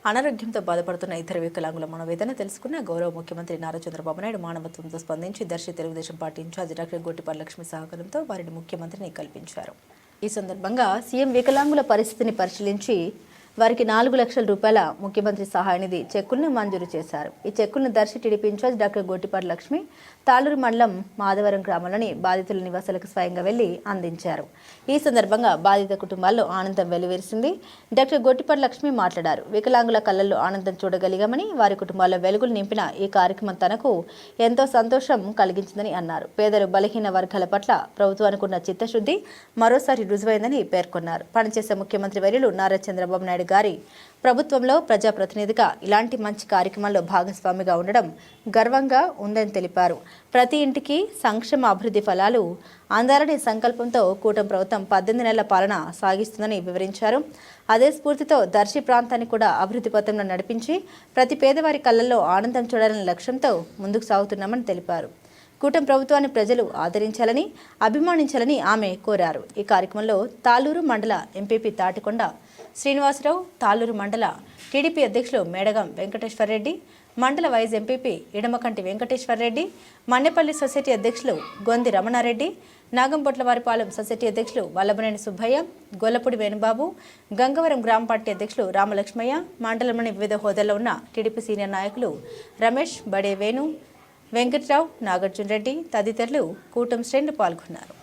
అనారోగ్యంతో బాధపడుతున్న ఇద్దరు వికలాంగుల మనోవేదన తెలుసుకున్న గౌరవ ముఖ్యమంత్రి నారా చంద్రబాబు నాయుడు మానవత్వంతో స్పందించి Darsi Telugu Desam party incharge doctor Gottipati Lakshmi సహకారంతో వారిని ముఖ్యమంత్రిని కల్పించారు. ఈ సందర్భంగా సీఎం వికలాంగుల పరిస్థితిని పరిశీలించి వారికి 4 లక్షల రూపాయల ముఖ్యమంత్రి సహాయ నిధి చెక్కులను మంజూరు చేశారు. ఈ చెక్కులను Darsi TDP incharge doctor Gottipati Lakshmi Talluru మండలం మాధవరం గ్రామంలోని బాధితుల నివాసాలకు స్వయంగా వెళ్లి అందించారు. ఈ సందర్భంగా బాధిత కుటుంబాల్లో ఆనందం వెలువరిసింది. డాక్టర్ గొట్టిపాటి లక్ష్మి మాట్లాడారు. వికలాంగుల కళ్ళల్లో ఆనందం చూడగలిగామని, వారి కుటుంబాల్లో వెలుగులు నింపిన ఈ కార్యక్రమం తనకు ఎంతో సంతోషం కలిగించిందని అన్నారు. పేదలు బలహీన వర్గాల పట్ల ప్రభుత్వానికి ఉన్న చిత్తశుద్ధి మరోసారి రుజువైందని పేర్కొన్నారు. పనిచేసే ముఖ్యమంత్రి వర్యులు నారా చంద్రబాబు నాయుడు గారి ప్రభుత్వంలో ప్రజాప్రతినిధిగా ఇలాంటి మంచి కార్యక్రమాల్లో భాగస్వామిగా ఉండడం గర్వంగా ఉందని తెలిపారు. ప్రతి ఇంటికి సంక్షేమ అభివృద్ధి ఫలాలు అందాలని సంకల్పంతో కూటమి ప్రభుత్వం 18 నెలల పాలన సాగిస్తుందని వివరించారు. అదే స్ఫూర్తితో దర్శి ప్రాంతాన్ని కూడా అభివృద్ధి పథంలో నడిపించి ప్రతి పేదవారి కళ్ళల్లో ఆనందం చూడాలనే లక్ష్యంతో ముందుకు సాగుతున్నామని తెలిపారు. కూటమి ప్రభుత్వాన్ని ప్రజలు ఆదరించాలని, అభిమానించాలని ఆమె కోరారు. ఈ కార్యక్రమంలో తాళూరు మండల ఎంపీపీ తాటికొండ శ్రీనివాసరావు, తాళూరు మండల టీడీపీ అధ్యక్షులు మేడగం వెంకటేశ్వరరెడ్డి, మండల vice MPP Idamakanti Venkateswara Reddy, Mannepalli society అధ్యక్షులు గొంది రమణారెడ్డి, నాగంపొట్లవారిపాలెం సొసైటీ అధ్యక్షులు వల్లభనేని సుబ్బయ్య, గొల్లపూడి వేణుబాబు, గంగవరం గ్రామ పార్టీ అధ్యక్షులు రామలక్ష్మయ్య, మండలంలోని వివిధ హోదాల్లో ఉన్న టీడీపీ సీనియర్ నాయకులు రమేష్, బడే వేణు, వెంకట్రావు, నాగార్జున రెడ్డి తదితరులు కూటమి శ్రేణులు పాల్గొన్నారు.